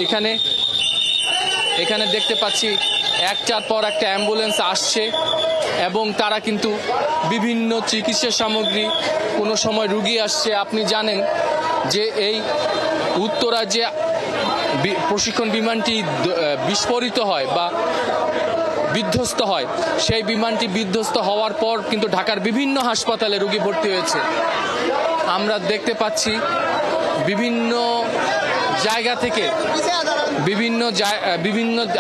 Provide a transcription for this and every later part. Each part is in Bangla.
এখানে এখানে দেখতে পাচ্ছি একটার পর একটা অ্যাম্বুলেন্স আসছে এবং তারা কিন্তু বিভিন্ন চিকিৎসা সামগ্রী, কোনো সময় রুগী আসছে। আপনি জানেন যে এই উত্তরা যে প্রশিক্ষণ বিমানটি বিস্ফোরিত হয় বা বিধ্বস্ত হয়, সেই বিমানটি বিধ্বস্ত হওয়ার পর কিন্তু ঢাকার বিভিন্ন হাসপাতালে রোগী ভর্তি হয়েছে। আমরা দেখতে পাচ্ছি বিভিন্ন জায়গা থেকে বিভিন্ন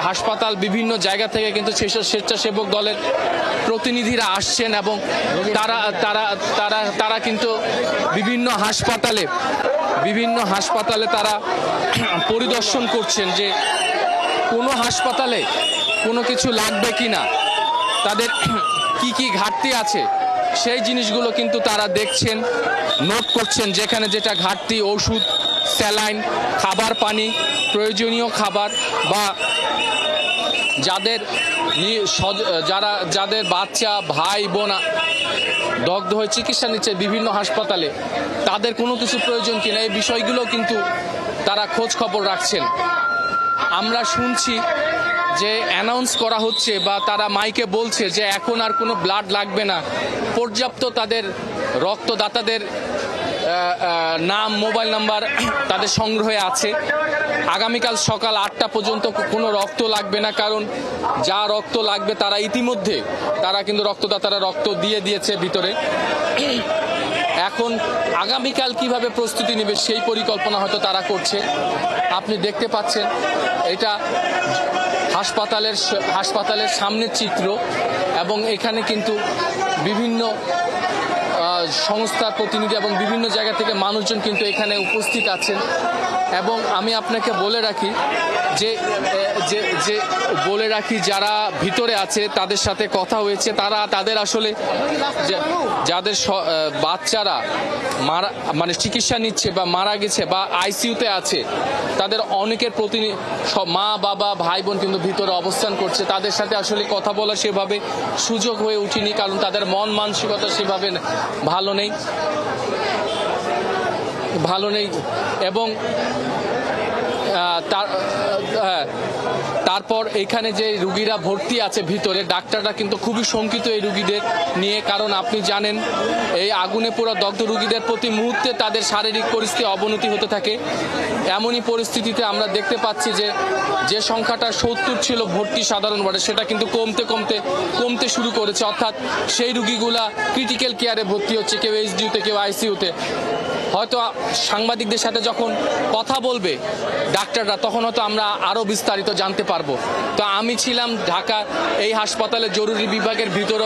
হাসপাতাল, বিভিন্ন জায়গা থেকে কিন্তু স্বেচ্ছাসেবক দলের প্রতিনিধিরা আসছেন এবং তারা তারা তারা তারা কিন্তু বিভিন্ন হাসপাতালে তারা পরিদর্শন করছেন যে কোনো হাসপাতালে কোনো কিছু লাগবে কিনা, তাদের কি কি ঘাটতি আছে সেই জিনিসগুলো কিন্তু তারা দেখছেন, নোট করছেন। যেখানে যেটা ঘাটতি, ওষুধ, স্যালাইন, খাবার পানি, প্রয়োজনীয় খাবার বা যাদের বাচ্চা ভাই বোন দগ্ধ হয়ে চিকিৎসা নিচ্ছে বিভিন্ন হাসপাতালে, তাদের কোনো কিছু প্রয়োজন কিনা এই বিষয়গুলো কিন্তু তারা খোঁজ খবর রাখছেন। আমরা শুনছি যে অ্যানাউন্স করা হচ্ছে বা তারা মাইকে বলছে যে এখন আর কোনো ব্লাড লাগবে না, পর্যাপ্ত তাদের রক্তদাতাদের নাম, মোবাইল নাম্বার তাদের সংগ্রহে আছে। আগামীকাল সকাল 8টা পর্যন্ত কোনো রক্ত লাগবে না, কারণ যা রক্ত লাগবে তারা ইতিমধ্যে কিন্তু রক্তদাতারা রক্ত দিয়ে দিয়েছে ভিতরে। এখন আগামীকাল কিভাবে প্রস্তুতি নেবে সেই পরিকল্পনা হয়তো তারা করছে। আপনি দেখতে পাচ্ছেন এটা হাসপাতালের সামনের চিত্র এবং এখানে কিন্তু বিভিন্ন সংস্থার প্রতিনিধি এবং বিভিন্ন জায়গা থেকে মানুষজন কিন্তু এখানে উপস্থিত আছেন। এবং আমি আপনাকে বলে রাখি যারা ভিতরে আছে তাদের সাথে কথা হয়েছে, তাদের আসলে যাদের বাচ্চারা মানে চিকিৎসা নিচ্ছে বা মারা গেছে বা আইসিইউতে আছে, তাদের অনেকের মা বাবা ভাই বোন কিন্তু ভিতরে অবস্থান করছে। তাদের সাথে আসলে কথা বলা সেভাবে সুযোগ হয়ে উঠেনি, কারণ তাদের মন মানসিকতা সেভাবে ভালো নেই এবং তারপর এখানে যে রুগীরা ভর্তি আছে ভিতরে, ডাক্তাররা কিন্তু খুবই শঙ্কিত এই রুগীদের নিয়ে। কারণ আপনি জানেন এই আগুনে পুরো দগ্ধ রুগীদের প্রতি মুহূর্তে তাদের শারীরিক পরিস্থিতি অবনতি হতে থাকে। এমনই পরিস্থিতিতে আমরা দেখতে পাচ্ছি যে সংখ্যাটা 70 ছিল ভর্তি সাধারণ ওয়ার্ডে, সেটা কিন্তু কমতে শুরু করেছে। অর্থাৎ সেই রুগীগুলা ক্রিটিক্যাল কেয়ারে ভর্তি হচ্ছে, কেউ এইচডিইউতে, কেউ আইসিইউতে। হয়তো সাংবাদিকদের সাথে যখন কথা বলবে ডাক্তাররা, তখন হয়তো আমরা আরো বিস্তারিত জানতে পারবো। তো আমি ছিলাম ঢাকা এই হাসপাতালে জরুরি বিভাগের ভিতরে।